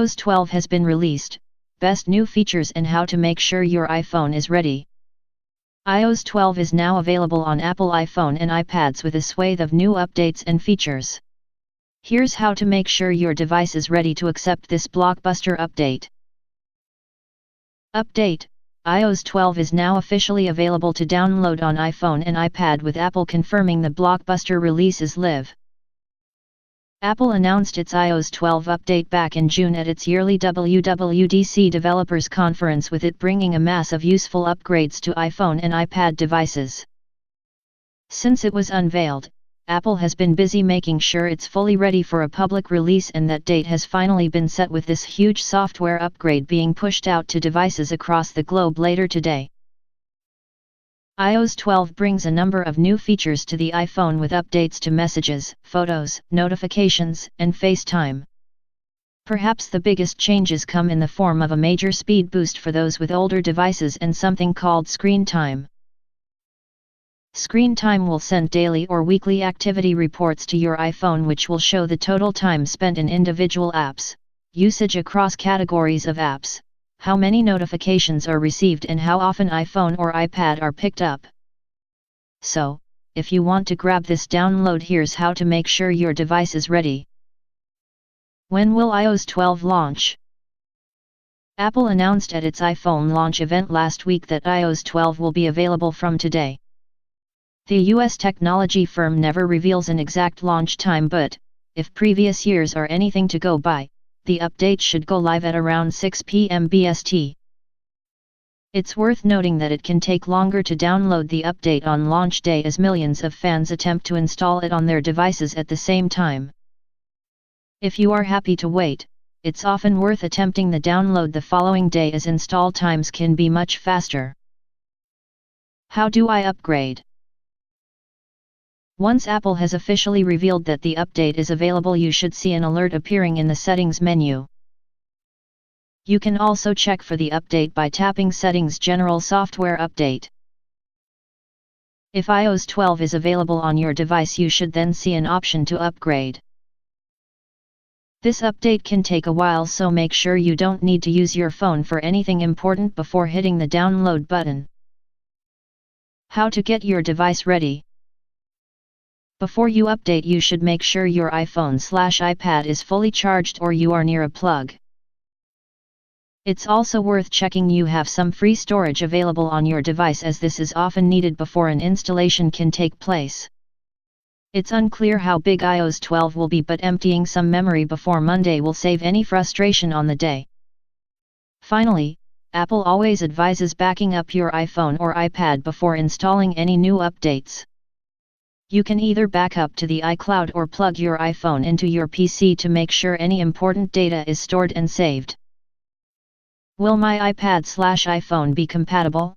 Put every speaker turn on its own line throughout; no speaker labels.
iOS 12 has been released, best new features and how to make sure your iPhone is ready. iOS 12 is now available on Apple iPhone and iPads with a swathe of new updates and features. Here's how to make sure your device is ready to accept this blockbuster update. Update: iOS 12 is now officially available to download on iPhone and iPad, with Apple confirming the blockbuster release is live. Apple announced its iOS 12 update back in June at its yearly WWDC Developers Conference, with it bringing a mass of useful upgrades to iPhone and iPad devices. Since it was unveiled, Apple has been busy making sure it's fully ready for a public release, and that date has finally been set, with this huge software upgrade being pushed out to devices across the globe later today. iOS 12 brings a number of new features to the iPhone, with updates to Messages, Photos, Notifications, and FaceTime. Perhaps the biggest changes come in the form of a major speed boost for those with older devices and something called Screen Time. Screen Time will send daily or weekly activity reports to your iPhone, which will show the total time spent in individual apps, usage across categories of apps, how many notifications are received, and how often iPhone or iPad are picked up. So, if you want to grab this download, here's how to make sure your device is ready. When will iOS 12 launch? Apple announced at its iPhone launch event last week that iOS 12 will be available from today. The US technology firm never reveals an exact launch time, but, if previous years are anything to go by, the update should go live at around 6 p.m. BST. It's worth noting that it can take longer to download the update on launch day, as millions of fans attempt to install it on their devices at the same time. If you are happy to wait, it's often worth attempting the download the following day, as install times can be much faster. How do I upgrade? Once Apple has officially revealed that the update is available, you should see an alert appearing in the Settings menu. You can also check for the update by tapping Settings General Software Update. If iOS 12 is available on your device, you should then see an option to upgrade. This update can take a while, so make sure you don't need to use your phone for anything important before hitting the download button. How to get your device ready? Before you update, you should make sure your iPhone/iPad is fully charged or you are near a plug. It's also worth checking you have some free storage available on your device, as this is often needed before an installation can take place. It's unclear how big iOS 12 will be, but emptying some memory before Monday will save any frustration on the day. Finally, Apple always advises backing up your iPhone or iPad before installing any new updates. You can either back up to the iCloud or plug your iPhone into your PC to make sure any important data is stored and saved. Will my iPad/iPhone be compatible?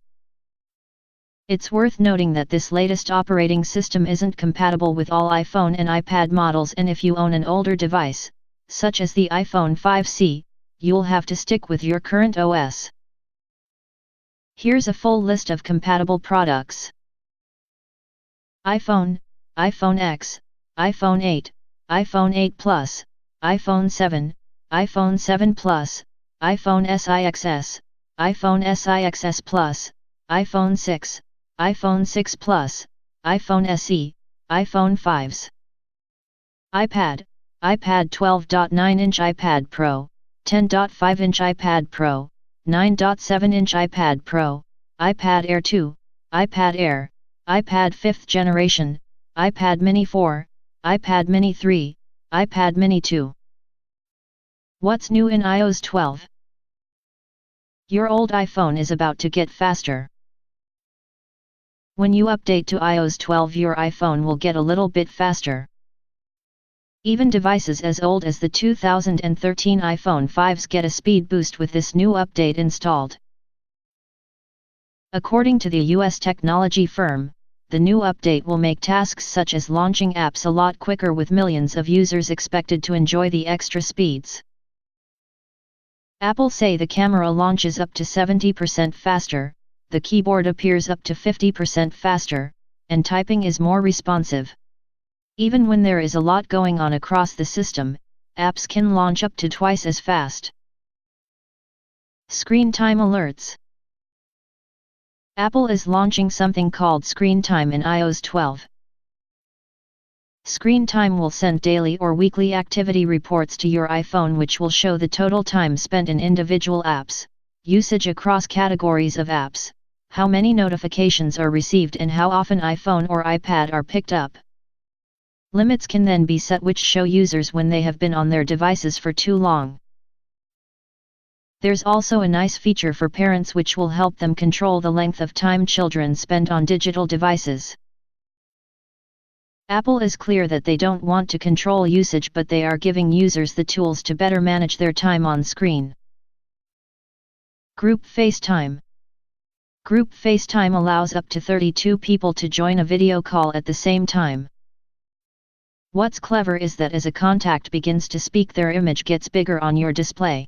It's worth noting that this latest operating system isn't compatible with all iPhone and iPad models, and if you own an older device, such as the iPhone 5C, you'll have to stick with your current OS. Here's a full list of compatible products: iPhone, iPhone X, iPhone 8, iPhone 8 Plus, iPhone 7, iPhone 7 Plus, iPhone SIXS, iPhone SIXS Plus, iPhone 6, iPhone 6 Plus, iPhone SE, iPhone 5s. iPad, iPad 12.9-inch iPad Pro, 10.5-inch iPad Pro, 9.7-inch iPad Pro, iPad Air 2, iPad Air, iPad 5th generation, iPad Mini 4, iPad Mini 3, iPad Mini 2. What's new in iOS 12? Your old iPhone is about to get faster. When you update to iOS 12, your iPhone will get a little bit faster. Even devices as old as the 2013 iPhone 5s get a speed boost with this new update installed. According to the US technology firm, the new update will make tasks such as launching apps a lot quicker, with millions of users expected to enjoy the extra speeds. Apple say the camera launches up to 70% faster, the keyboard appears up to 50% faster, and typing is more responsive. Even when there is a lot going on across the system, apps can launch up to twice as fast. Screen time alerts. Apple is launching something called Screen Time in iOS 12. Screen Time will send daily or weekly activity reports to your iPhone, which will show the total time spent in individual apps, usage across categories of apps, how many notifications are received, and how often iPhone or iPad are picked up. Limits can then be set which show users when they have been on their devices for too long. There's also a nice feature for parents which will help them control the length of time children spend on digital devices. Apple is clear that they don't want to control usage, but they are giving users the tools to better manage their time on screen. Group FaceTime. Group FaceTime allows up to 32 people to join a video call at the same time. What's clever is that as a contact begins to speak, their image gets bigger on your display.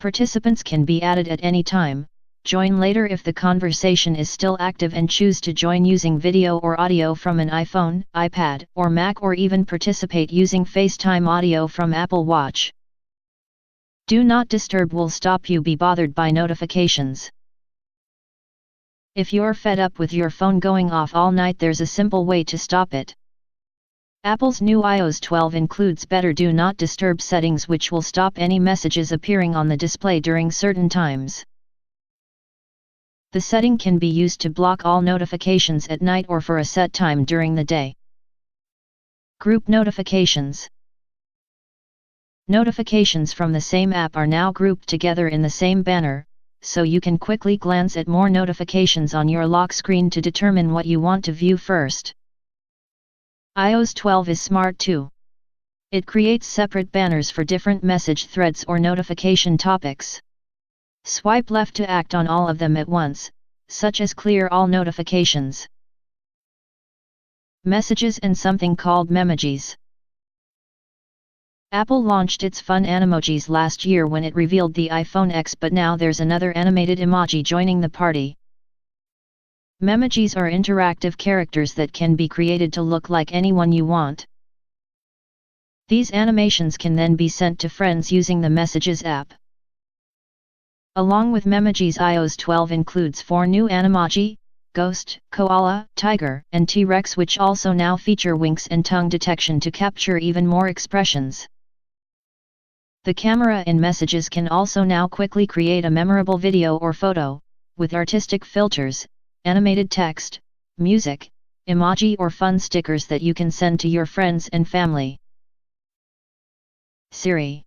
Participants can be added at any time, join later if the conversation is still active, and choose to join using video or audio from an iPhone, iPad, or Mac, or even participate using FaceTime audio from Apple Watch. Do Not Disturb will stop you be bothered by notifications. If you're fed up with your phone going off all night, there's a simple way to stop it. Apple's new iOS 12 includes better Do Not Disturb settings which will stop any messages appearing on the display during certain times. The setting can be used to block all notifications at night or for a set time during the day. Group notifications. Notifications from the same app are now grouped together in the same banner, so you can quickly glance at more notifications on your lock screen to determine what you want to view first. iOS 12 is smart too. It creates separate banners for different message threads or notification topics. Swipe left to act on all of them at once, such as clear all notifications. Messages and something called Memojis. Apple launched its fun Animojis last year when it revealed the iPhone X, but now there's another animated emoji joining the party. Memojis are interactive characters that can be created to look like anyone you want. These animations can then be sent to friends using the Messages app. Along with Memojis, iOS 12 includes 4 new Animoji: Ghost, Koala, Tiger, and T-Rex, which also now feature winks and tongue detection to capture even more expressions. The camera in Messages can also now quickly create a memorable video or photo, with artistic filters, animated text, music, emoji, or fun stickers that you can send to your friends and family. Siri.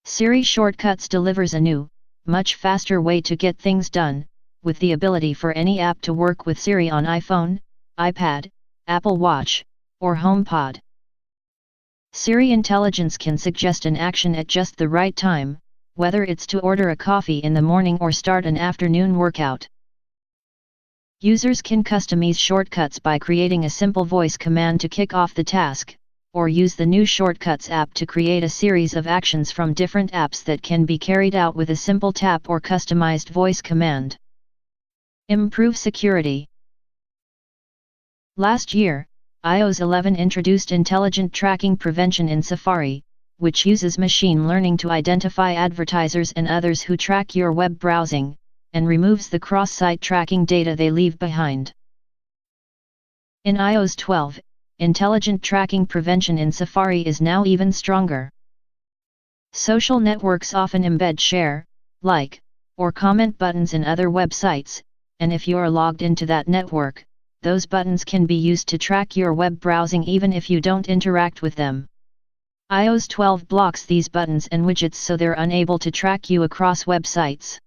Siri Shortcuts delivers a new, much faster way to get things done, with the ability for any app to work with Siri on iPhone, iPad, Apple Watch, or HomePod. Siri intelligence can suggest an action at just the right time, whether it's to order a coffee in the morning or start an afternoon workout. Users can customize shortcuts by creating a simple voice command to kick off the task, or use the new Shortcuts app to create a series of actions from different apps that can be carried out with a simple tap or customized voice command. Improve security. Last year, iOS 11 introduced intelligent tracking prevention in Safari, which uses machine learning to identify advertisers and others who track your web browsing, and removes the cross-site tracking data they leave behind. In iOS 12, intelligent tracking prevention in Safari is now even stronger. Social networks often embed share, like, or comment buttons in other websites, and if you're logged into that network, those buttons can be used to track your web browsing even if you don't interact with them. iOS 12 blocks these buttons and widgets so they're unable to track you across websites.